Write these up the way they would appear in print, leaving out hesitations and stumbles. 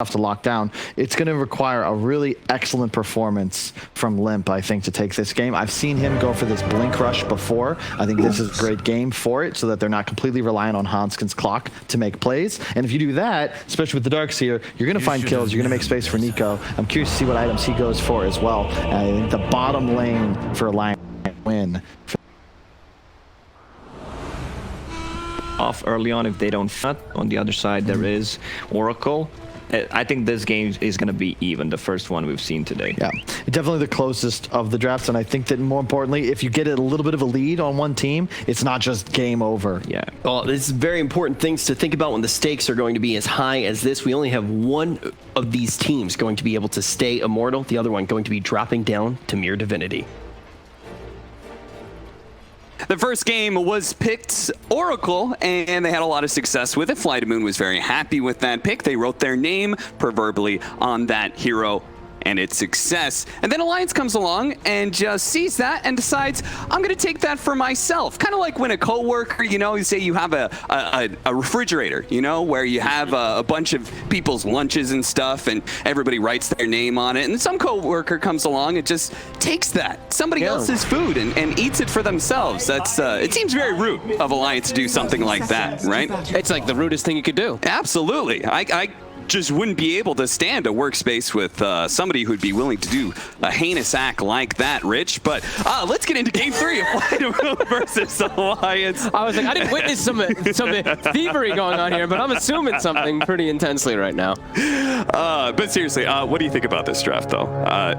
to lock down. It's going to require a really excellent performance from Limp, I think, to take this game. I've seen him go for this blink rush before. I think this is a great game for it so that they're not completely reliant on Hanskin's clock to make plays. And if you do that, especially with the Darks here, you're going to find kills. You're going to make space for Nico. I'm curious to see what items he goes for as well. And I think the bottom lane for Alliance win. Off early on if they don't fit. On the other side, there is Oracle. I think this game is going to be even, the first one we've seen today. Yeah, definitely the closest of the drafts, and I think that more importantly, if you get a little bit of a lead on one team, it's not just game over. Yeah. Well, this is very important things to think about when the stakes are going to be as high as this. We only have one of these teams going to be able to stay immortal, the other one going to be dropping down to mere divinity. The first game was picked Oracle, and they had a lot of success with it. Fly to Moon was very happy with that pick. They wrote their name proverbially on that hero and its success. And then Alliance comes along and just sees that and decides, I'm going to take that for myself. Kind of like when a coworker, you know, you say you have a refrigerator, you know, where you have a bunch of people's lunches and stuff, and everybody writes their name on it. And some coworker comes along and just takes that, somebody else's food, and eats it for themselves. That's it seems very rude of Alliance to do something like that, right? It's like the rudest thing you could do. Absolutely. I just wouldn't be able to stand a workspace with somebody who'd be willing to do a heinous act like that, Rich. But let's get into game 3 of Fly to Moon versus Alliance. I was like, I didn't witness some thievery going on here, but I'm assuming something pretty intensely right now. But seriously, what do you think about this draft, though?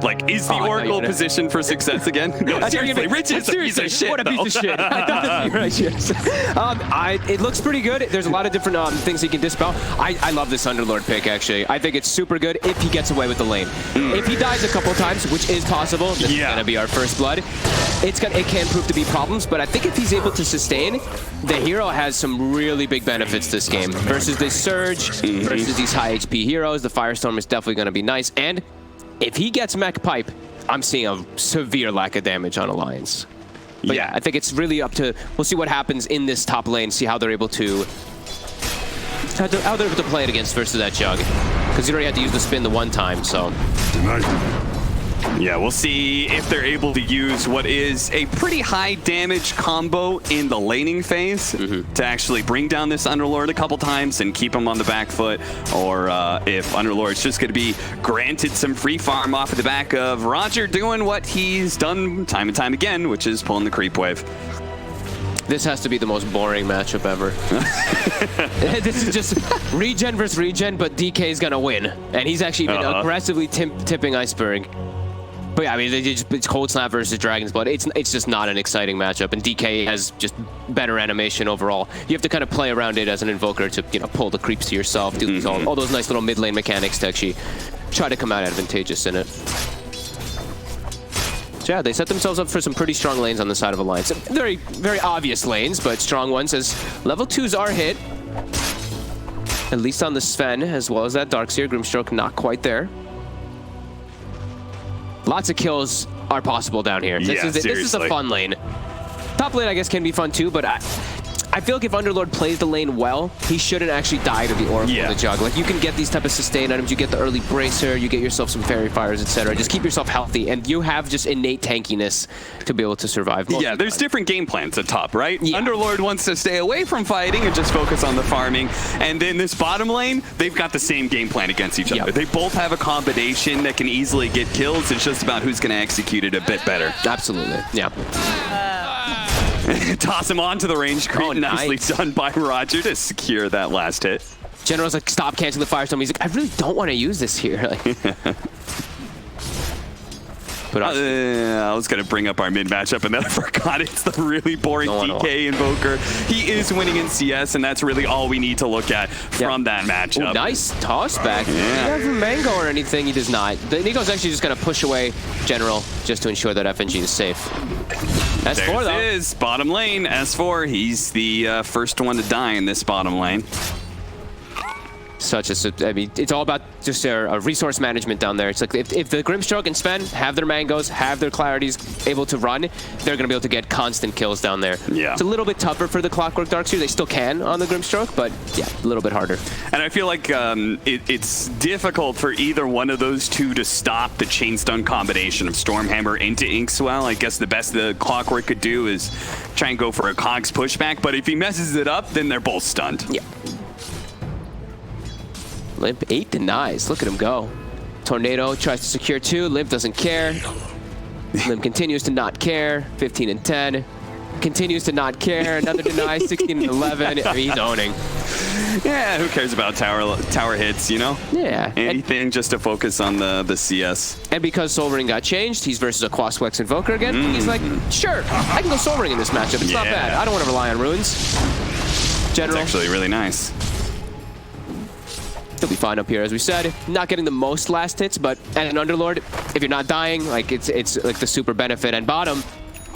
Like, is the Oracle positioned for success again? No, seriously, Rich is a piece of shit. What a piece of shit. I thought that'd be right, yes. It looks pretty good. There's a lot of different things he can dispel. I love this Underlord pick, actually. I think it's super good if he gets away with the lane. If he dies a couple times, which is possible, this is going to be our first blood, it can prove to be problems, but I think if he's able to sustain, the hero has some really big benefits this game. Versus this Surge, versus these high HP heroes, the Firestorm is definitely going to be nice. And if he gets Mech Pipe, I'm seeing a severe lack of damage on Alliance. But yeah, I think it's really up to, we'll see what happens in this top lane, see how they're able to play it against versus that Jug. Because you already had to use the spin the one time, so. Yeah, we'll see if they're able to use what is a pretty high damage combo in the laning phase to actually bring down this Underlord a couple times and keep him on the back foot, or if Underlord's just going to be granted some free farm off of the back of Roger doing what he's done time and time again, which is pulling the creep wave. This has to be the most boring matchup ever. This is just regen versus regen, but DK is going to win. And he's actually been aggressively tipping Iceberg. But yeah, I mean, it's Cold Snap versus Dragon's Blood. It's just not an exciting matchup. And DK has just better animation overall. You have to kind of play around it as an invoker to, you know, pull the creeps to yourself, do all those nice little mid lane mechanics to actually try to come out advantageous in it. Yeah, they set themselves up for some pretty strong lanes on the side of Alliance. Very, very obvious lanes, but strong ones as level 2s are hit. At least on the Sven, as well as that Darkseer. Grimstroke not quite there. Lots of kills are possible down here. This is a fun lane. Top lane, I guess, can be fun too, but I feel like if Underlord plays the lane well, he shouldn't actually die to the Oracle or the Jug. Like, you can get these type of sustain items, you get the early Bracer, you get yourself some Fairy Fires, etc. Just keep yourself healthy, and you have just innate tankiness to be able to survive. Yeah, there's different game plans at top, right? Yeah. Underlord wants to stay away from fighting and just focus on the farming, and then this bottom lane, they've got the same game plan against each other. They both have a combination that can easily get kills. It's just about who's going to execute it a bit better. Absolutely, yeah. Toss him onto the range creep. Nicely done by Roger to secure that last hit. General's like, stop canceling the Firestorm. He's like, I really don't want to use this here. But I was going to bring up our mid matchup, and then I forgot it's the really boring DK invoker. He is winning in CS, and that's really all we need to look at from that matchup. Ooh, nice toss back. He doesn't have Mango or anything. He does not. Nico's actually just going to push away General just to ensure that FNG is safe. S4, though. Is bottom lane. S4, he's the first one to die in this bottom lane. I mean, it's all about just a resource management down there. It's like if the Grimstroke and Sven have their Mangos, have their Clarities able to run, they're going to be able to get constant kills down there. Yeah. It's a little bit tougher for the Clockwork Darkseer. They still can on the Grimstroke, but yeah, a little bit harder. And I feel like it's difficult for either one of those two to stop the chain stun combination of Stormhammer into Inkswell. I guess the best the Clockwork could do is try and go for a Cogs pushback, but if he messes it up, then they're both stunned. Yeah. Limp 8 denies. Look at him go. Tornado tries to secure 2. Limp doesn't care. Limp continues to not care. 15 and 10. Continues to not care. Another deny. 16 and 11. I mean, he's owning. Yeah, who cares about tower hits, you know? Yeah. Anything just to focus on the CS. And because Soul Ring got changed, he's versus a Quaswex Invoker again. He's like, sure, I can go Soul Ring in this matchup. It's not bad. I don't want to rely on runes. General. It's actually really nice. He'll be fine up here, as we said. Not getting the most last hits, but at an Underlord, if you're not dying, like it's like the super benefit. And bottom,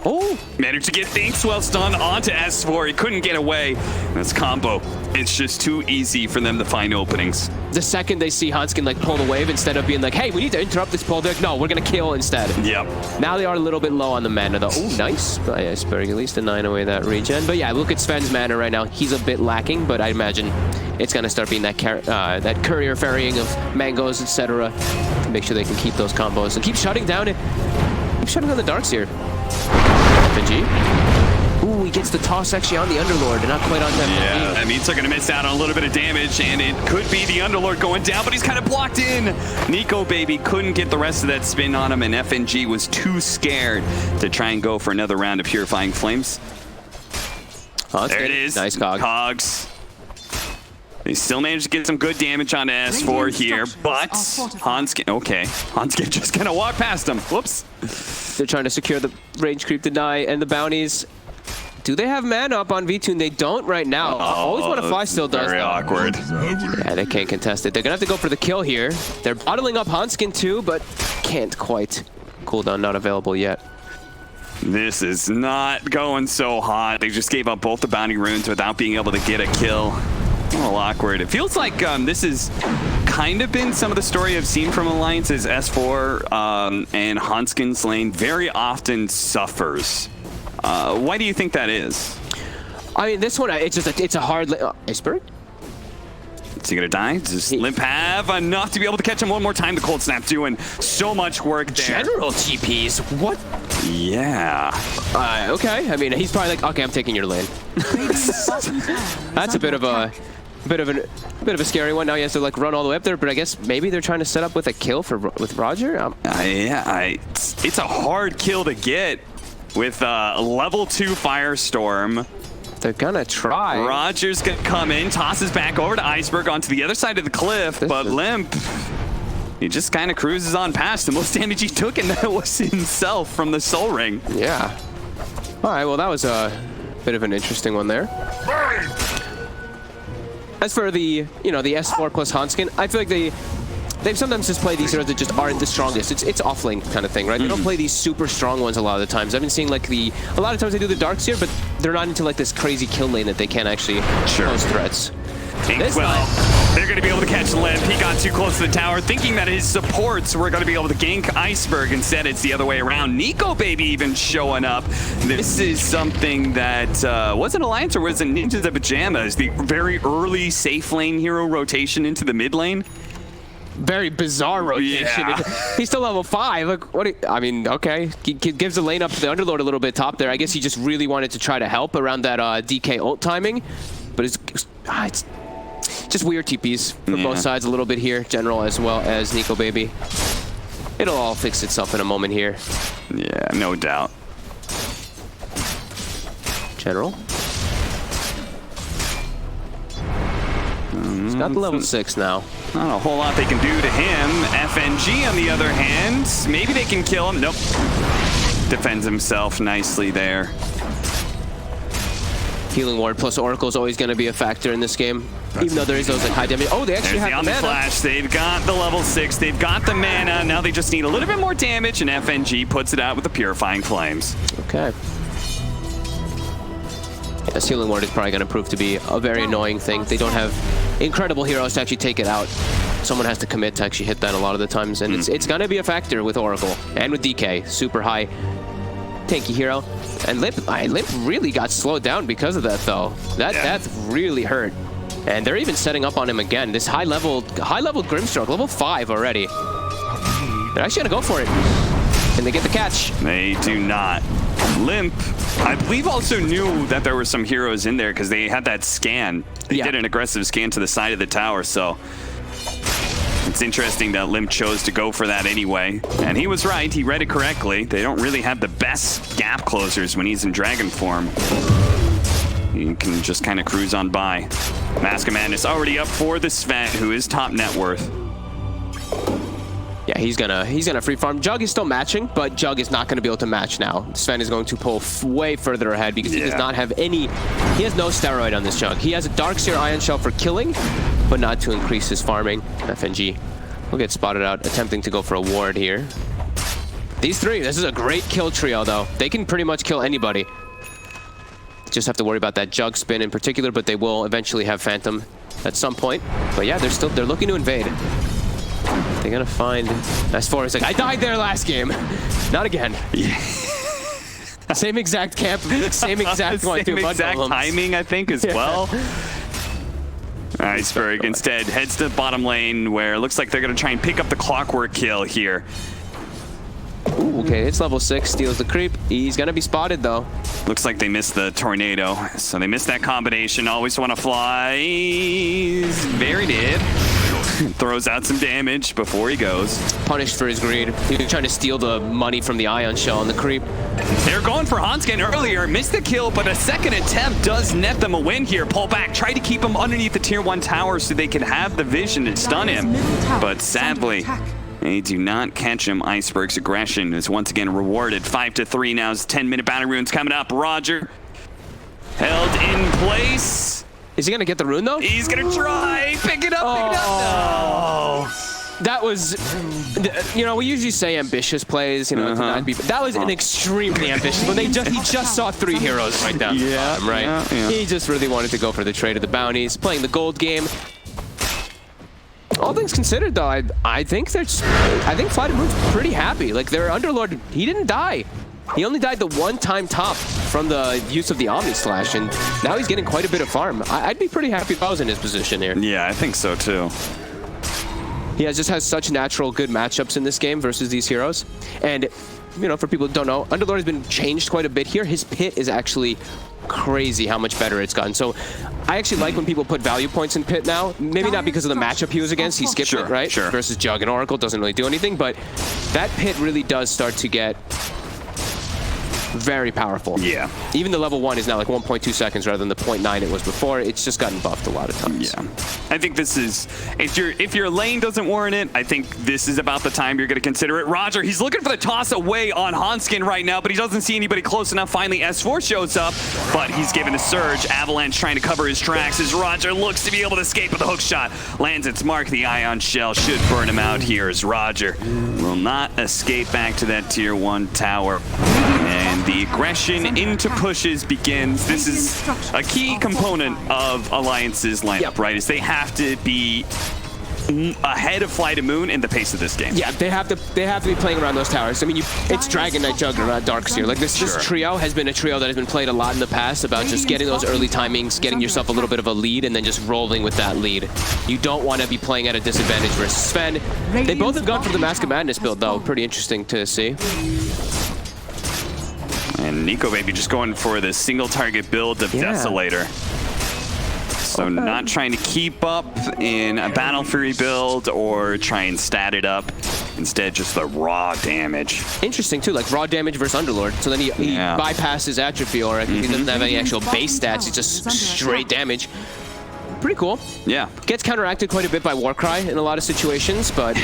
oh, managed to get Inkswell stun onto S4. He couldn't get away. That's combo. It's just too easy for them to find openings. The second they see Hanskin like pull the wave, instead of being like, hey, we need to interrupt this pull, they're like, no, we're gonna kill instead. Yep. Now they are a little bit low on the mana though. Oh, nice by Iceberg, at least denying away that regen. But yeah, look at Sven's mana right now. He's a bit lacking, but I imagine it's gonna start being that courier ferrying of Mangos, etc. to make sure they can keep those combos and keep shutting down the Darkseer. FNG. Ooh, he gets the toss actually on the Underlord and not quite on that. Yeah, that means they're going to miss out on a little bit of damage, and it could be the Underlord going down, but he's kind of blocked in. Nikobaby couldn't get the rest of that spin on him, and FNG was too scared to try and go for another round of Purifying Flames. Oh, there it is. Nice Cog. Cogs. They still managed to get some good damage on S4 here, but Hanskin, okay. Hanskin just going to walk past him. Whoops. They're trying to secure the range creep deny and the bounties. Do they have mana up on V2? They don't right now. Always Want to Fly still does. Very awkward. Yeah, they can't contest it. They're going to have to go for the kill here. They're bottling up Hanskin too, but can't quite. Cooldown not available yet. This is not going so hot. They just gave up both the bounty runes without being able to get a kill. A little awkward. It feels like this has kind of been some of the story I've seen from Alliance's S4 and Hanskin's lane very often suffers. Why do you think that is? I mean, this one, it's a hard... Iceberg? Is he gonna die? Does Limp have enough to be able to catch him one more time? The Cold Snap doing so much work there. General TPs? What? Yeah. Okay. I mean, he's probably like, okay, I'm taking your lane. That's a bit of a scary one. Now he has to like run all the way up there, but I guess maybe they're trying to set up with a kill with Roger. Yeah, it's a hard kill to get with level 2 Firestorm. They're gonna try. Roger's gonna come in, tosses back over to Iceberg onto the other side of the cliff, but Limp, he just kind of cruises on past. The most damage he took, and that was himself from the Soul Ring. Yeah. All right, well, that was a bit of an interesting one there. As for the, the S4 plus Hanskin, I feel like they've sometimes just played these heroes that just aren't the strongest. It's off-lane kind of thing, right? They don't play these super strong ones a lot of the times. I've been seeing like a lot of times they do the Darkseer, but they're not into like this crazy kill lane that they can actually pose threats. Well, they're going to be able to catch Limp. He got too close to the tower, thinking that his supports were going to be able to gank Iceberg. Instead, it's the other way around. Nikobaby even showing up. This is something that was it Alliance or was it Ninja the Pajamas? The very early safe lane hero rotation into the mid lane. Very bizarre rotation. Yeah. He's still level 5. Like, okay. He gives the lane up to the Underlord a little bit top there. I guess he just really wanted to try to help around that DK ult timing. But it's just weird TPs for both sides a little bit here. General as well as Nikobaby. It'll all fix itself in a moment here. Yeah, no doubt. General. He's got the level 6 now. Not a whole lot they can do to him. FNG, on the other hand, maybe they can kill him. Nope. Defends himself nicely there. Healing Ward plus Oracle is always going to be a factor in this game, even though there is those like high damage. Oh, they actually have the mana. Flash. They've got the level 6. They've got the mana. Now they just need a little bit more damage, and FNG puts it out with the Purifying Flames. Okay. This Healing Ward is probably going to prove to be a very annoying thing. They don't have incredible heroes to actually take it out. Someone has to commit to actually hit that a lot of the times, and it's gonna be a factor with Oracle and with DK. Super high tanky hero, and Limp really got slowed down because of that though. That's really hurt, and they're even setting up on him again. This high level Grimstroke, level 5 already. They're actually gonna go for it, and they get the catch. They do not. Limp, I believe, also knew that there were some heroes in there because they had that scan. They did an aggressive scan to the side of the tower, so it's interesting that Limp chose to go for that anyway. And he was right, he read it correctly. They don't really have the best gap closers when he's in dragon form. You can just kind of cruise on by. Mask of Madness already up for the Sven, who is top net worth. Yeah, he's gonna free farm. Jug is still matching, but Jug is not gonna be able to match now. Sven is going to pull way further ahead because he does not have any. He has no steroid on this Jug. He has a Darkseer Ion Shell for killing, but not to increase his farming. FNG will get spotted out, attempting to go for a ward here. These three, this is a great kill trio though. They can pretty much kill anybody. Just have to worry about that Jug spin in particular, but they will eventually have Phantom at some point. But yeah, they're looking to invade. They're gonna find S4. He's like, I died there last game. Not again. Yeah. Same exact camp, same exact one. Same exact timing, I think, as well. Iceberg instead heads to the bottom lane where it looks like they're gonna try and pick up the clockwork kill here. Ooh, okay, it's level 6, steals the creep. He's gonna be spotted though. Looks like they missed the tornado, so they missed that combination. Always want to fly. Very did. Throws out some damage before he goes. Punished for his greed. He was trying to steal the money from the Ion Shell on the creep. They're going for Hanskin earlier. Missed the kill, but a second attempt does net them a win here. Pull back. Try to keep him underneath the tier 1 tower so they can have the vision to stun him. But sadly, they do not catch him. Iceberg's aggression is once again rewarded. 5-3 now. 10-minute battle runes coming up. Roger held in place. Is he gonna get the rune though? He's gonna try. Pick it up. Pick it up. No. That was, you know, we usually say ambitious plays, you know, that was an extremely ambitious one. He just saw 3 heroes right down the bottom, right? Yeah. He just really wanted to go for the trade of the bounties, playing the gold game. All things considered, though, I think Flight of Moon's pretty happy. Like, their Underlord, he didn't die. He only died the one-time top from the use of the Omni Slash, and now he's getting quite a bit of farm. I'd be pretty happy if I was in his position here. Yeah, I think so too. He just has such natural good matchups in this game versus these heroes. And, you know, for people who don't know, Underlord has been changed quite a bit here. His pit is actually crazy how much better it's gotten. So I actually like when people put value points in pit now. Maybe not because of the matchup he was against. He skipped it, right? Sure. Versus Jug and Oracle doesn't really do anything. But that pit really does start to get very powerful. Yeah. Even the level 1 is now like 1.2 seconds rather than the 0.9 it was before. It's just gotten buffed a lot of times. Yeah. I think this is, if your lane doesn't warrant it, I think this is about the time you're going to consider it. Roger, he's looking for the toss away on Hanskin right now, but he doesn't see anybody close enough. Finally, S4 shows up, but he's given a surge. Avalanche trying to cover his tracks as Roger looks to be able to escape with a hook shot. Lands its mark. The Ion Shell should burn him out here as Roger will not escape back to that tier 1 tower. And the aggression into pushes begins. This is a key component of Alliance's lineup, right? Is they have to be ahead of Flight of Moon in the pace of this game. Yeah, they have to be playing around those towers. I mean, it's Dragon Knight Juggernaut, Darkseer. Like this trio has been a trio that has been played a lot in the past about just getting those early timings, getting yourself a little bit of a lead, and then just rolling with that lead. You don't want to be playing at a disadvantage versus Sven. They both have gone for the Mask of Madness build, though. Pretty interesting to see. And Nikobaby just going for the single target build of Desolator. So not trying to keep up in a Battle Fury build or try and stat it up. Instead, just the raw damage. Interesting, too, like raw damage versus Underlord. So then he bypasses Atrophy, or he doesn't have any actual base stats. It's just straight damage. Pretty cool. Yeah. Gets counteracted quite a bit by Warcry in a lot of situations, but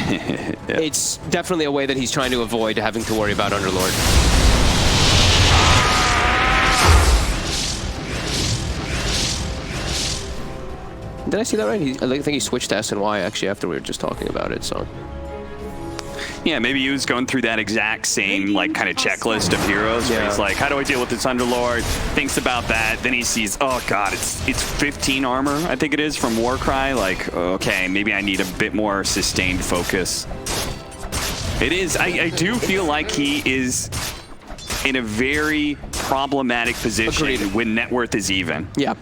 it's definitely a way that he's trying to avoid having to worry about Underlord. Did I see that right? I think he switched to S and Y actually after we were just talking about it. So Yeah, maybe he was going through that exact same like kind of checklist of heroes. Where he's like, how do I deal with this Underlord? Thinks about that. Then he sees, oh god, it's 15 armor, I think it is, from Warcry. Like, okay, maybe I need a bit more sustained focus. It is. I do feel like he is in a very problematic position when net worth is even. Yeah.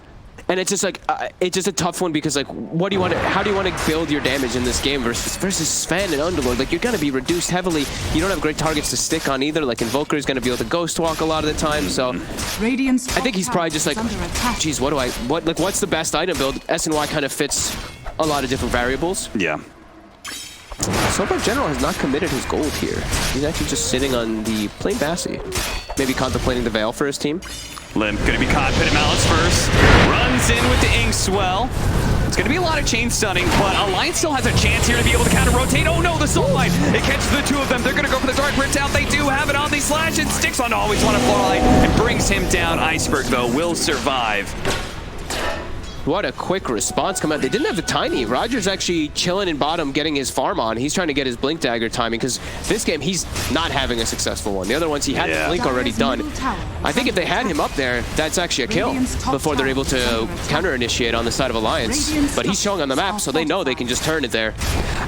And it's just like, it's just a tough one because like, what do you want to, how do you want to build your damage in this game versus Sven and Underlord? Like, you're going to be reduced heavily. You don't have great targets to stick on either. Like, Invoker is going to be able to ghost walk a lot of the time. So I think he's probably just like, geez, what's the best item build? SNY kind of fits a lot of different variables. Yeah. Sober General has not committed his gold here. He's actually just sitting on the plain Bassi. Maybe contemplating the Veil for his team. Limp gonna be caught. Pit of Malice first. Runs in with the Inkswell. It's gonna be a lot of chain stunning, but Alliance still has a chance here to be able to counter rotate. Oh no, the Soul Light. It catches the two of them. They're gonna go for the Dark Rift out. They do have it on the slash, and Sticks on always want to fly and brings him down. Iceberg though will survive. What a quick response come out. They didn't have the Tiny. Roger's actually chilling in bottom, getting his farm on. He's trying to get his Blink Dagger timing because this game, he's not having a successful one. The other ones, he had the Blink already done. I think if they had him up there, that's actually a kill before they're able to counter-initiate on the side of Alliance. But he's showing on the map, so they know they can just turn it there.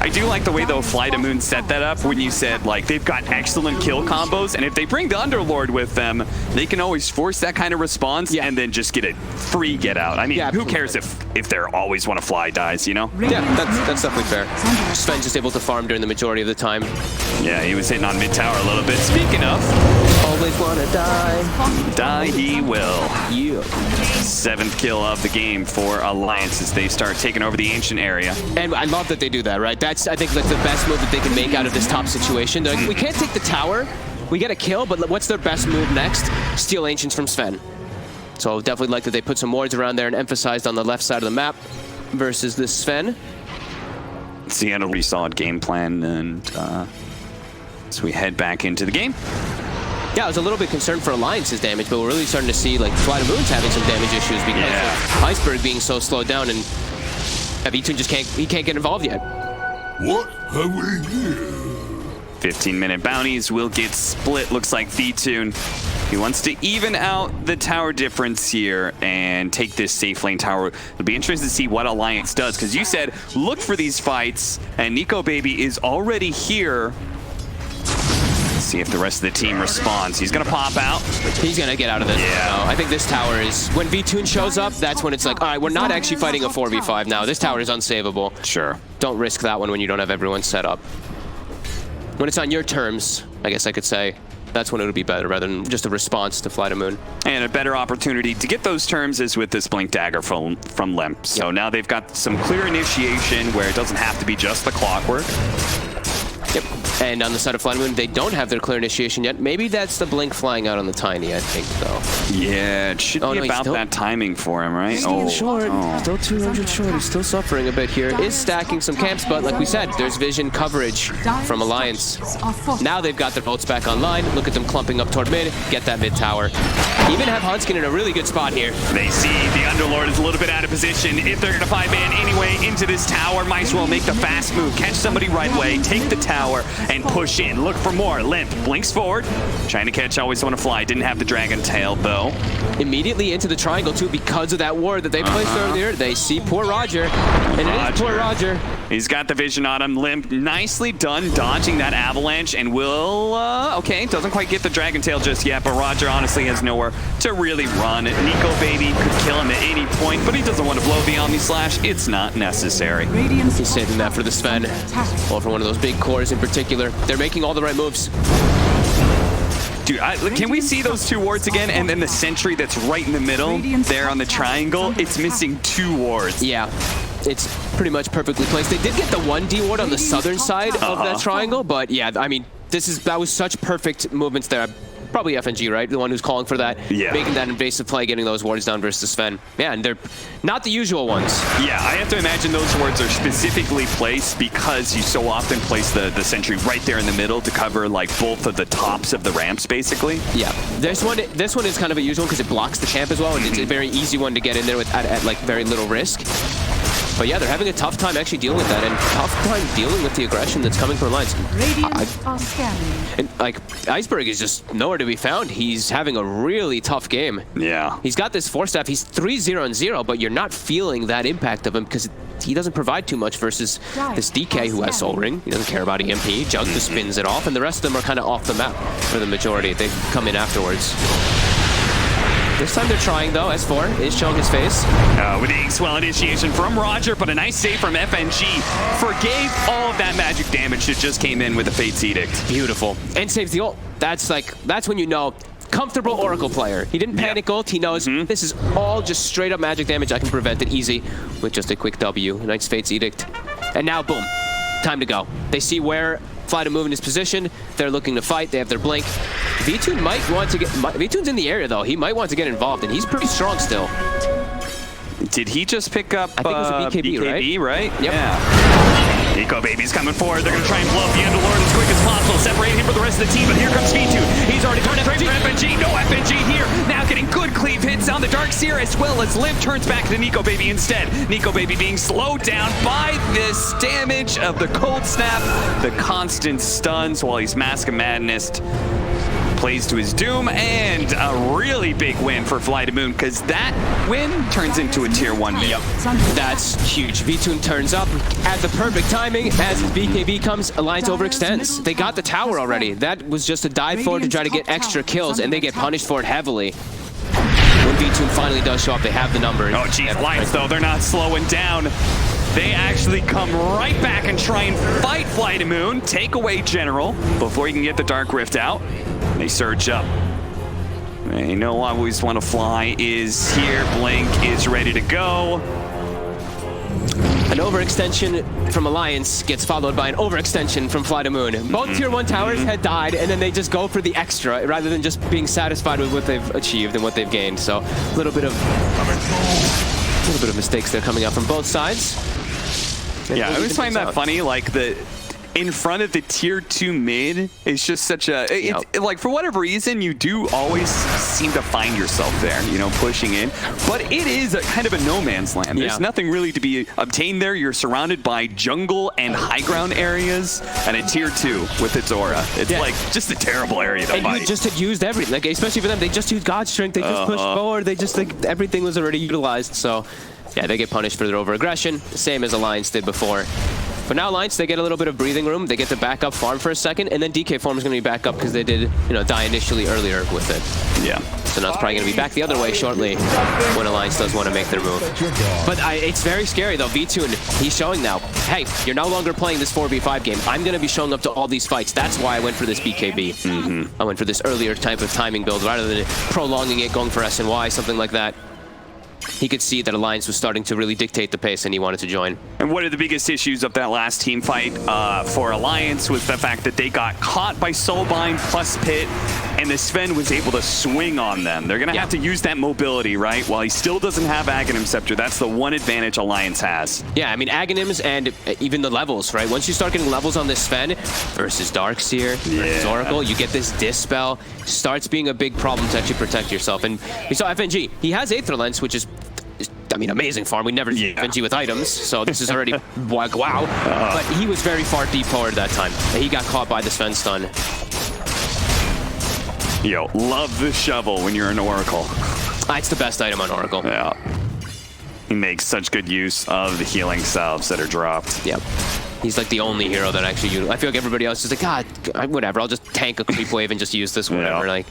I do like the way, though, Fly to Moon set that up when you said, like, they've got excellent kill combos, and if they bring the Underlord with them, they can always force that kind of response and then just get a free get out. I mean, who cares if they're always want to fly dies, you know? Yeah, that's definitely fair. Sven's just able to farm during the majority of the time. Yeah, he was hitting on mid tower a little bit. Speaking of, always wanna die. Die he will. Yeah. 7th kill of the game for Alliance as they start taking over the ancient area. And I love that they do that, right? That's, I think, like the best move that they can make out of this top situation. They're like, we can't take the tower. We get a kill, but what's their best move next? Steal Ancients from Sven. So definitely like that they put some wards around there and emphasized on the left side of the map versus this Sven. It's the end of a pretty solid game plan, and so we head back into the game. Yeah, I was a little bit concerned for Alliance's damage, but we're really starting to see like Fly to Moon's having some damage issues because of Iceberg being so slowed down, and V2 just can't get involved yet. What have we here? 15-minute bounties will get split. Looks like V2. He wants to even out the tower difference here and take this safe lane tower. It'll be interesting to see what Alliance does, because you said look for these fights, and Nikobaby is already here. Let's see if the rest of the team responds. He's gonna pop out. He's gonna get out of this. Yeah. I think this tower is, when V2 shows up, that's when it's like, all right, we're not actually fighting a 4v5 now. This tower is unsavable. Sure. Don't risk that one when you don't have everyone set up. When it's on your terms, I guess I could say, that's when it would be better rather than just a response to Fly to Moon. And a better opportunity to get those terms is with this Blink Dagger from Limp. So now they've got some clear initiation where it doesn't have to be just the clockwork. Yep. And on the side of Fly to Moon, they don't have their clear initiation yet. Maybe that's the Blink flying out on the Tiny, I think, though. Yeah, it should be about that timing for him, right? Still short. Still 200 short. He's still suffering a bit here. Is stacking some camps, but like we said, there's vision coverage from Alliance. Now they've got their bolts back online. Look at them clumping up toward mid. Get that mid tower. Even have Huntskin in a really good spot here. They see the Underlord is a little bit out of position. If they're going to 5-man anyway into this tower, might as well make the fast move. Catch somebody right way. Take the tower and push in. Look for more. Limp blinks forward. Trying to catch Always Want to Fly. Didn't have the Dragon Tail, though. Immediately into the triangle, too, because of that ward that they placed earlier. They see poor Roger. And it is poor Roger. He's got the vision on him. Limp, nicely done dodging that avalanche, and will, okay, doesn't quite get the Dragon Tail just yet, but Roger honestly has nowhere to really run. Nikobaby could kill him at any point, but he doesn't want to blow the Omni Slash. It's not necessary. He's saving that for the Sven, or for one of those big cores in particular. They're making all the right moves. Dude, can we see those two wards again? And then the sentry that's right in the middle there on the triangle, it's missing 2 wards. Yeah, it's pretty much perfectly placed. They did get the 1D ward on the southern side of that triangle, but yeah, I mean, that was such perfect movements there. Probably FNG, right? The one who's calling for that. Yeah. Making that invasive play, getting those wards down versus Sven. Yeah, and they're not the usual ones. Yeah, I have to imagine those wards are specifically placed because you so often place the sentry right there in the middle to cover like both of the tops of the ramps, basically. Yeah, this one is kind of a usual because it blocks the camp as well, and it's a very easy one to get in there with at like very little risk. But yeah, they're having a tough time actually dealing with that, and tough time dealing with the aggression that's coming from Alliance. Radiant are scanning. And like, Iceberg is just nowhere to be found. He's having a really tough game. Yeah. He's got this 4-staff. He's 3-0-0, but you're not feeling that impact of him because he doesn't provide too much versus this DK who has Soul Ring. He doesn't care about EMP. Jug just spins it off, and the rest of them are kind of off the map for the majority. They come in afterwards. This time they're trying, though. S4 is showing his face. With the swell initiation from Roger, but a nice save from FNG. Forgave all of that magic damage that just came in with the Fate's Edict. Beautiful. And saves the ult. That's when you know, comfortable Oracle player. He didn't panic ult. He knows this is all just straight up magic damage. I can prevent it easy with just a quick W. Nice Fate's Edict. And now, boom. Time to go. They see where Fly to move in his position. They're looking to fight. They have their blink. V2 might want to get... V2's in the area, though. He might want to get involved, and he's pretty strong still. Did he just pick up I think it was a BKB, right? Yep. Yeah. Nikobaby's coming forward. They're going to try and blow up the Underlord as quick as possible, separating him from the rest of the team. But here comes V2. He's already turned straight for FNG. No FNG here. Now getting good cleave hits on the Darkseer, as well as Limp turns back to Nikobaby instead. Nikobaby being slowed down by this damage of the Cold Snap, the constant stuns while he's Mask of Madness. Plays to his doom, and a really big win for Fly to Moon, because that win turns into a tier 1 mid. Yep. That's huge. V2 turns up at the perfect timing as BKB comes. Alliance overextends. They got the tower already. That was just a dive forward to try to get extra kills, and they get punished for it heavily. When V2 finally does show up, they have the numbers. Oh, geez, Alliance, though, they're not slowing down. They actually come right back and try and fight Fly to Moon, take away General before he can get the Dark Rift out. They surge up. They know I always want to fly is here. Blink is ready to go. An overextension from Alliance gets followed by an overextension from Fly to Moon. Both tier 1 towers had died, and then they just go for the extra rather than just being satisfied with what they've achieved and what they've gained. So a little bit of mistakes there coming out from both sides. Yeah, I always find that funny, like in front of the tier 2 mid is just such a, like for whatever reason, you do always seem to find yourself there, you know, pushing in. But it is a kind of a no man's land. There's nothing really to be obtained there. You're surrounded by jungle and high ground areas and a tier 2 with its aura. It's like just a terrible area to fight. You just had used everything, like especially for them, they just used God's Strength, they just pushed forward, they just, like, everything was already utilized. So yeah, they get punished for their over-aggression, same as Alliance did before. But now Alliance, they get a little bit of breathing room. They get to back up farm for a second, and then DK farm is going to be back up because they did, you know, die initially earlier with it. Yeah. So now it's probably going to be back the other way shortly when Alliance does want to make their move. But it's very scary, though. V2, and he's showing now, hey, you're no longer playing this 4v5 game. I'm going to be showing up to all these fights. That's why I went for this BKB. I went for this earlier type of timing build rather than prolonging it, going for SNY, something like that. He could see that Alliance was starting to really dictate the pace, and he wanted to join. And one of the biggest issues of that last team fight for Alliance was the fact that they got caught by Soulbind plus Pit, and the Sven was able to swing on them. They're going to have to use that mobility, right? While he still doesn't have Aghanim Scepter, that's the one advantage Alliance has. Yeah, I mean, Aghanims and even the levels, right? Once you start getting levels on this Sven versus Darkseer, versus Oracle, you get this Dispel. Starts being a big problem to actually protect yourself. And we saw FNG. He has Aether Lens, which is, I mean, amazing farm. We never see FNG with items, so this is already like, wow. But he was very far deep forward that time. And he got caught by the Sven stun. Yo, love the shovel when you're an Oracle. It's the best item on Oracle. Yeah. He makes such good use of the healing salves that are dropped. Yep. He's like the only hero that actually uses. I feel like everybody else is like, God, whatever. I'll just tank a creep wave and just use this, whatever. Like,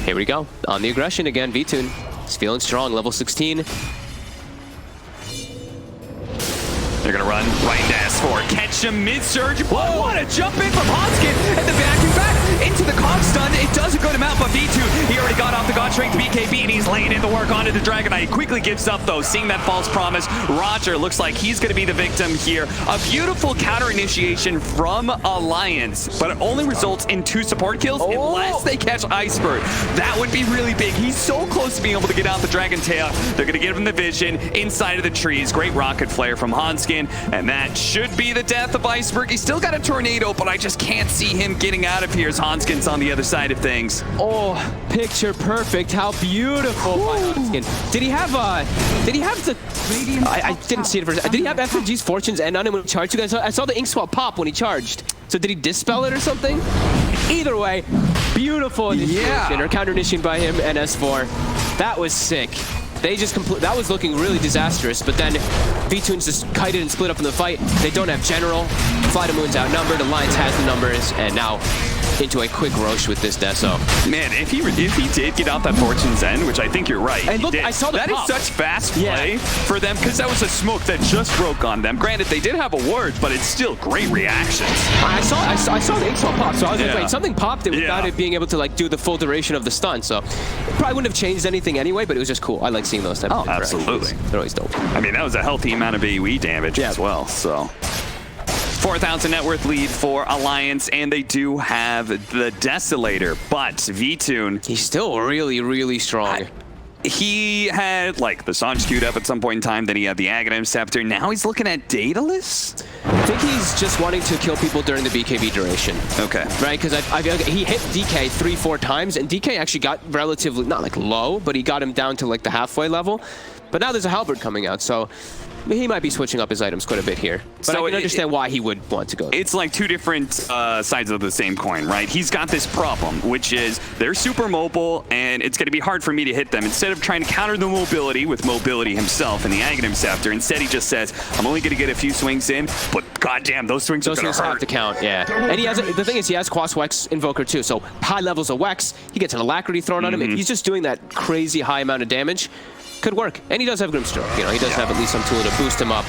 here we go. On the aggression again, V-Tune. He's feeling strong, level 16. They're going to run right into S4. Catch him mid-surge. Whoa, what a jump in from Hoskin. And the vacuum back into the Cog stun. It does a good amount, but V2, he already got off the God Strength BKB, and he's laying in the work onto the Dragon Knight. He quickly gives up, though, seeing that false promise. Roger looks like he's going to be the victim here. A beautiful counter initiation from Alliance, but it only results in 2 support kills unless they catch Iceberg. That would be really big. He's so close to being able to get out the Dragon Tail. They're going to give him the vision inside of the trees. Great rocket flare from Hoskin. And that should be the death of Iceberg. He's still got a tornado, but I just can't see him getting out of here as Hanskin's on the other side of things. Oh, picture perfect. How beautiful by Hanskin. Did he have the... I didn't see it first. Did he have FNG's Fortune's End on him when he charged you guys? I saw the ink swap pop when he charged. So did he dispel it or something? Either way, beautiful initiation or counter initiation by him and S4. That was sick. They just that was looking really disastrous, but then V-Tunes just kited and split up in the fight. They don't have General. Fly to Moon's outnumbered. Alliance has the numbers, and now into a quick Roche with this Deso. Man, if he did get out that Fortune's End, which I think you're right, and look, did. I saw the that pop. is such fast play for them, because that was a smoke that just broke on them. Granted, they did have a ward, but it's still great reactions. I saw the ink swap pop, so I was like, wait, something popped it without Yeah. it being able to like do the full duration of the stun. So it probably wouldn't have changed anything anyway, but it was just cool. I like seeing those type of interactions. Absolutely. They're always dope. I mean, that was a healthy amount of AoE damage as well, so. 4,000 net worth lead for Alliance, and they do have the Desolator, but V-Tune, He's still really, really strong. he had like the Sange queued up at some point in time, then he had the Aghanim Scepter, now he's looking at Daedalus? I think he's just wanting to kill people during the BKB duration. Okay. Right, because he hit DK 3-4 times, and DK actually got relatively, not like low, but he got him down to like the halfway level. But now there's a Halberd coming out, so he might be switching up his items quite a bit here. But So I can understand why he would want to go. It's like two different sides of the same coin, right? He's got this problem, which is they're super mobile, and it's going to be hard for me to hit them. Instead of trying to counter the mobility with mobility himself and the Aghanim Scepter, instead he just says, I'm only going to get a few swings in, but goddamn, those swings are going to hurt. Have to count, yeah. And he has the thing is he has Quas Wex Invoker too, so high levels of Wex, he gets an Alacrity thrown on him. If he's just doing that crazy high amount of damage, could work. And he does have Grimstroke. You know, he does have at least some tool to boost him up.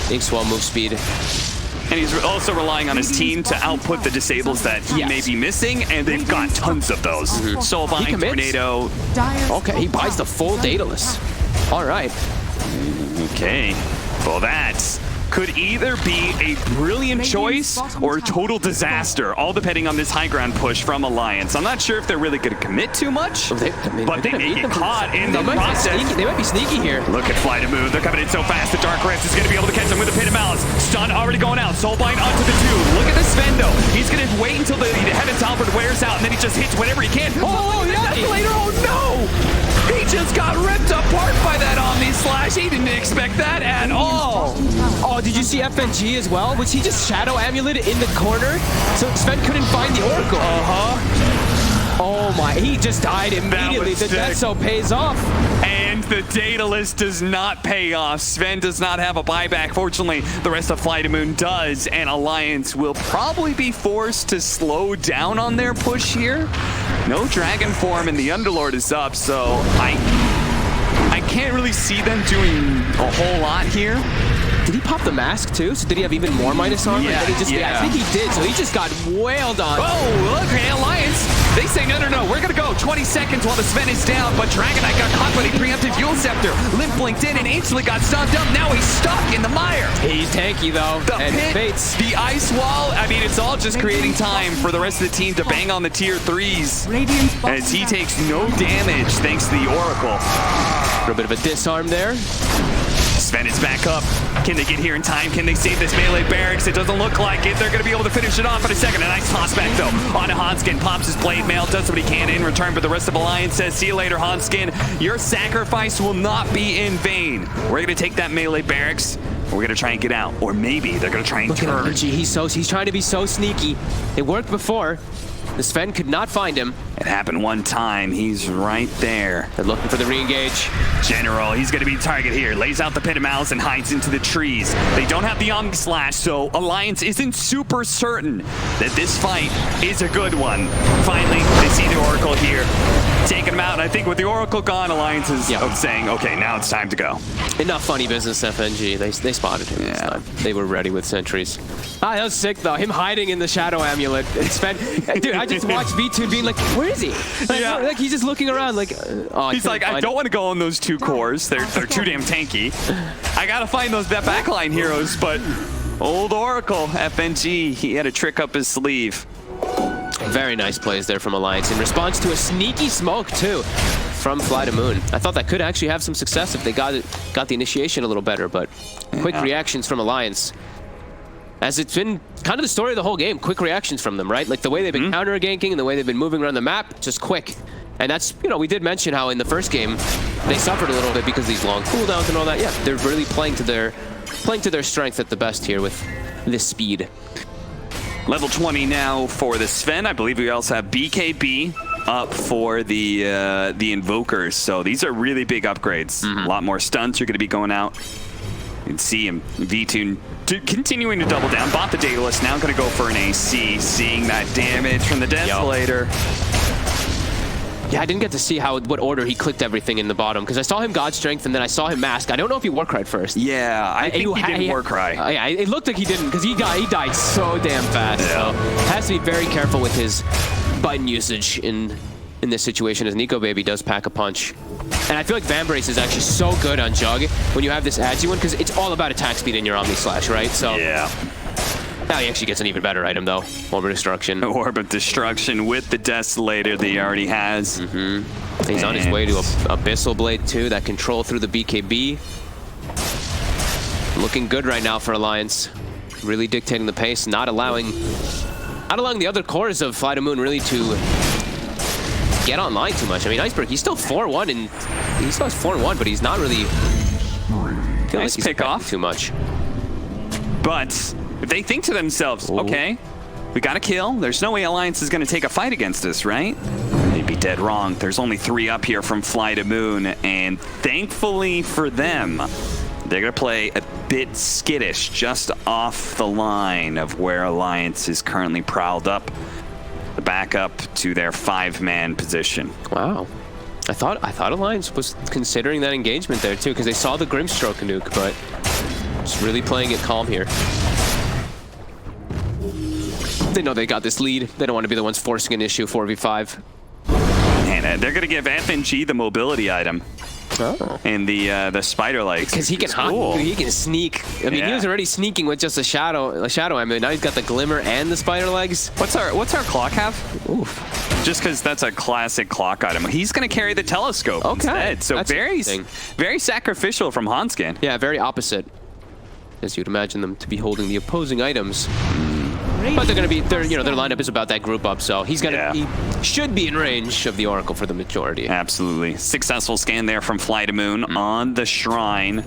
Ink Swell move speed. And he's also relying on his team to output the disables that he may be missing, and they've got tons of those. Soulbind, Tornado. Okay, he buys the full Daedalus. All right. Okay. Well, that could either be a brilliant choice or a total disaster, all depending on this high ground push from Alliance. I'm not sure if they're really going to commit too much, but they may get caught in the process. They might be sneaky here. Look at Fly to Move. They're coming in so fast. The Dark Rest is going to be able to catch them with a Pit of Malice. Stun already going out. Soulbind onto the 2. Look at the Sven, though. He's going to wait until the Heaven's Halberd wears out, and then he just hits whatever he can. Oh, yeah. Desolator. Oh, no. He just got ripped apart by that Omni Slash. He didn't expect that at all. Oh, did you see FNG as well? Was he just Shadow Amulet in the corner? So Sven couldn't find the Oracle. Oh my, he just died immediately. The Deso pays off. And the Daedalus does not pay off. Sven does not have a buyback. Fortunately, the rest of Fly to Moon does, and Alliance will probably be forced to slow down on their push here. No Dragon form, and the Underlord is up, so I can't really see them doing a whole lot here. Did he pop the mask too? So did he have even more minus armor? Yeah, I think he did. So he just got wailed on. Oh, look, hey, Alliance. They say, no, we're going to go 20 seconds while the Sven is down, but Dragon Knight got caught by the preemptive Yule Scepter. Limp blinked in and instantly got stunned up. Now he's stuck in the mire. He's tanky, though. The and pit, Fates. the ice wall, I mean, it's all just creating time for the rest of the team to bang on the tier 3s. As he takes no damage thanks to the Oracle. A little bit of a disarm there. Sven is back up. Can they get here in time? Can they save this melee barracks? It doesn't look like it. They're going to be able to finish it off in a second. A nice toss back, though, on Hanskin. Pops his blade mail, does what he can in return, but the rest of Alliance says, see you later, Hanskin. Your sacrifice will not be in vain. We're going to take that melee barracks. We're going to try and get out. Or maybe they're going to try and turn. Look at him, he's trying to be so sneaky. It worked before. The Sven could not find him. It happened one time. He's right there. They're looking for the re-engage. General, he's going to be the target here. Lays out the Pit of Malice and hides into the trees. They don't have the Omni Slash, so Alliance isn't super certain that this fight is a good one. Finally, they see the Oracle here. Taking him out, and I think with the Oracle gone, Alliance is saying, okay, now it's time to go. Enough funny business, FNG. They spotted him this time. They were ready with sentries. That was sick, though. Him hiding in the Shadow Amulet. Sven, dude, I just watched V2 being like, where is he? Like he's just looking around like, oh, he's like, I don't want to go on those 2 cores. They're too damn tanky. I got to find that backline heroes, but old Oracle, FNG, he had a trick up his sleeve. Very nice plays there from Alliance in response to a sneaky smoke, too, from Fly to Moon. I thought that could actually have some success if they got the initiation a little better, but quick reactions from Alliance. as it's been kind of the story of the whole game. Quick reactions from them, right? Like the way they've been counter ganking and the way they've been moving around the map, just quick. And that's, you know, we did mention how in the first game they suffered a little bit because of these long cooldowns and all that. Yeah, they're really playing to their strength at the best here with this speed. Level 20 now for the Sven. I believe we also have BKB up for the Invokers. So these are really big upgrades. A lot more stunts are going to be going out. You can see him, V2 continuing to double down. Bought the Daedalus, now going to go for an AC, seeing that damage from the Desolator. Yeah, I didn't get to see what order he clicked everything in the bottom, because I saw him God Strength and then I saw him Mask. I don't know if he Warcried first. Yeah, I think he didn't Warcry. Yeah, it looked like he didn't, because he died so damn fast. Yeah. So has to be very careful with his button usage in this situation, as Nikobaby does pack a punch. And I feel like Vambrace is actually so good on Jug when you have this Agi one, because it's all about attack speed in your Omni Slash, right? So yeah. Now he actually gets an even better item, though. Orb of Destruction. Orb of Destruction with the Desolator that he already has. He's on his way to Abyssal Blade, too. That control through the BKB. Looking good right now for Alliance. Really dictating the pace, not allowing the other cores of Flight of Moon really to get online too much. I mean, Iceberg, he's still 4-1, and he still has 4-1, but he's not really... Nice pick off too much. But if they think to themselves, okay, we got a kill. There's no way Alliance is going to take a fight against us, right? They'd be dead wrong. There's only 3 up here from Fly to Moon, and thankfully for them, they're going to play a bit skittish, just off the line of where Alliance is currently prowled up. The backup to their 5-man position. Wow. I thought Alliance was considering that engagement there too, because they saw the Grimstroke nuke, but just really playing it calm here. They know they got this lead. They don't want to be the ones forcing an issue 4v5. And they're going to give FNG the mobility item. And the spider legs. Because he can he can sneak. I mean, he was already sneaking with just a shadow. I mean, now he's got the glimmer and the spider legs. What's our clock have? Oof. Just because that's a classic clock item. He's going to carry the telescope instead. So that's very sacrificial from Hanskin. Yeah, very opposite. As you'd imagine them to be holding the opposing items. But they're going to be, their lineup is about that group up, so he should be in range of the Oracle for the majority. Absolutely. Successful scan there from Fly to Moon on the Shrine.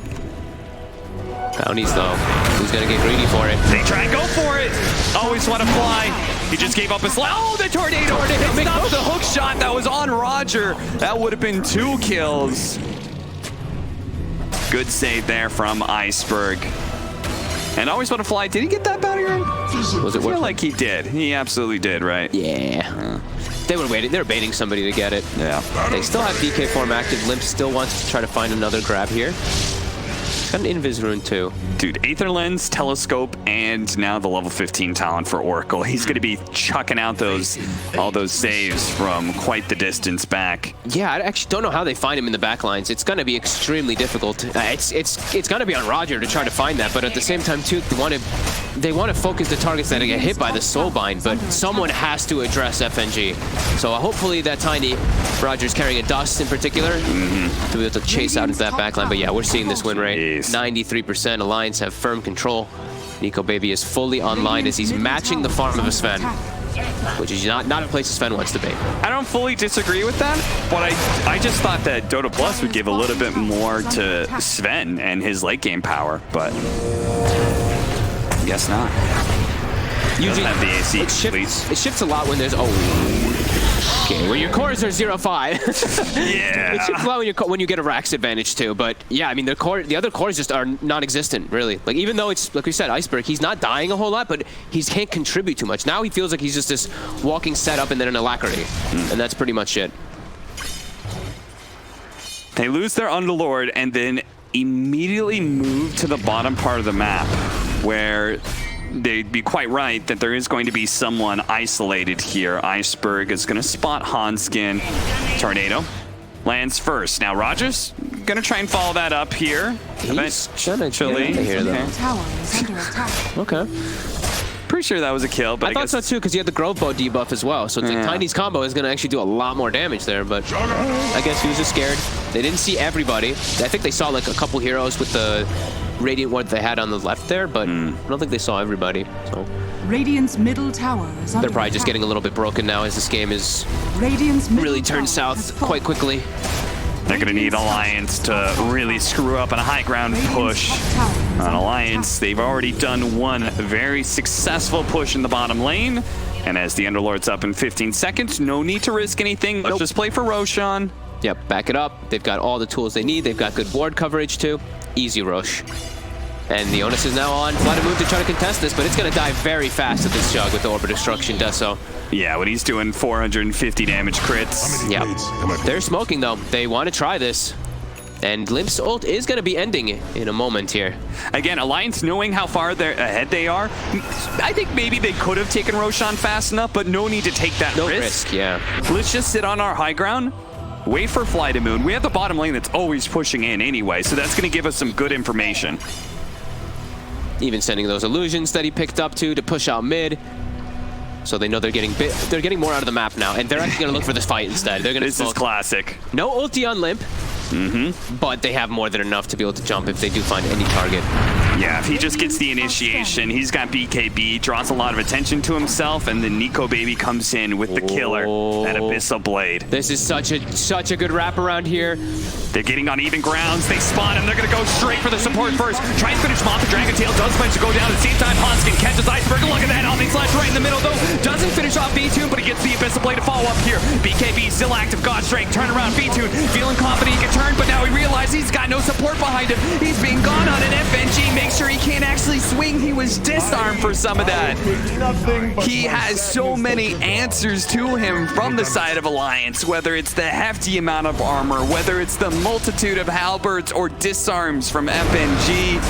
Bounties, though. Who's going to get greedy for it? They try and go for it. Always want to fly. He just gave up his life. Oh, the tornado! Stop the hook shot that was on Roger. That would have been 2 kills. Good save there from Iceberg. And Always Want to Fly, did he get that bounty ring? Was it worth it? I feel like he did. He absolutely did, right? Yeah. They were waiting. They were baiting somebody to get it. Yeah. They still have DK form active. Limp still wants to try to find another grab here. Got an Invis rune too. Dude, Aether Lens, Telescope, and now the level 15 talent for Oracle. He's going to be chucking out all those saves from quite the distance back. Yeah, I actually don't know how they find him in the back lines. It's going to be extremely difficult. It's going to be on Roger to try to find that, but at the same time too, they want to focus the targets that get hit by the Soulbind, but someone has to address FNG. So hopefully that Tiny, Roger's carrying a Dust in particular, to be able to chase out into that backline. But yeah, we're seeing this win rate. 93%. Alliance have firm control. Nikobaby is fully online as he's matching the farm of a Sven, which is not a place a Sven wants to be. I don't fully disagree with that, but I just thought that Dota Plus would give a little bit more to Sven and his late game power, but I guess not. Usually have the AC it shifts a lot when there's okay, when your cores are 0-5. Yeah. It shifts a lot when you get a Rax advantage too. But yeah, I mean the other cores just are non-existent really. Like even though it's like we said, Iceberg, he's not dying a whole lot, but he can't contribute too much. Now he feels like he's just this walking setup and then an Alacrity, and that's pretty much it. They lose their Underlord and then immediately move to the bottom part of the map where they'd be quite right that there is going to be someone isolated here. Iceberg is going to spot Hanskin. Tornado lands first. Now Rogers going to try and follow that up here. Eventually. Okay. Pretty sure that was a kill, but I thought so too, because he had the Grove Bow debuff as well. So Tiny's combo is going to actually do a lot more damage there, but I guess he was just scared. They didn't see everybody. I think they saw like a couple heroes with the Radiant Ward they had on the left there, but I don't think they saw everybody. So Radiant's middle tower is under they're probably just attack. getting a little bit broken now as this game is Radiant's middle really tower turned has south fallen. quite quickly. They're going to need Alliance to really screw up in a high ground push. Radiant's top tower is On under Alliance, attack. they've already done one very successful push in the bottom lane. And as the Underlord's up in 15 seconds, no need to risk anything. Let's just play for Roshan. Yep, back it up. They've got all the tools they need. They've got good ward coverage too. Easy Rosh. And the onus is now on Vladimir to try to contest this, but it's going to die very fast at this Jug with the Orb of Destruction does so. Yeah, when he's doing 450 damage crits. Yeah, they're smoking though. They want to try this. And Limp's ult is going to be ending in a moment here. Again, Alliance knowing how far ahead they are, I think maybe they could have taken Roshan fast enough, but no need to take that No risk. risk, yeah. Let's just sit on our high ground, wait for Fly to Moon. We have the bottom lane that's always pushing in anyway, so that's going to give us some good information. Even sending those illusions that he picked up to push out mid. So they know they're getting more out of the map now, and they're actually going to look for this fight instead. They're going to This is classic. No ulti on Limp, but they have more than enough to be able to jump if they do find any target. Yeah, if he just gets the initiation, he's got BKB, draws a lot of attention to himself, and then Nikobaby comes in with the killer, that Abyssal Blade. This is such a good wraparound here. They're getting on even grounds. They spot him. They're going to go straight for the support first. Try and finish him off. The Dragon Tail does manage to go down. At the same time, Hoskin catches Iceberg. Look at that. Omni Slash right in the middle, though. Doesn't finish off B-Tune, but he gets the Abyssal Blade to follow up here. BKB still active. Godstrike, turn around. B-Tune feeling confident he can turn, but now he realizes he's got no support behind him. He's being gone on an FNG. Make sure he can't actually swing. He was disarmed for some of that. He has so many answers to him from the side of Alliance, whether it's the hefty amount of armor, whether it's the multitude of halberds or disarms from FNG.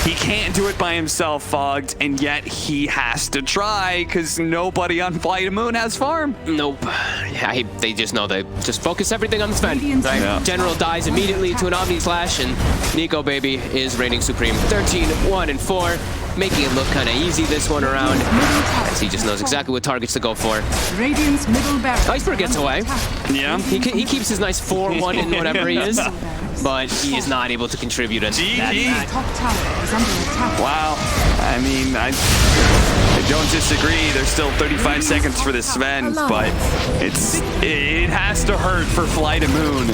He can't do it by himself, Fogged, and yet he has to try because nobody on Fly to Moon has farm. Nope. Yeah, they just know they just focus everything on the Sven. Right? Yeah. General dies immediately to an Omni Slash, and Nikobaby is reigning supreme. 13-1-4, making it look kind of easy this one around, as he just knows exactly what targets to go for. Radiant's middle barracks. Iceberg gets away. Yeah. He keeps his nice 4-1 in whatever he is, but he is not able to contribute. And GG. Top tower is under attack. Wow. I mean, I don't disagree. There's still 35 seconds for this Sven, but it has to hurt for Fly to Moon.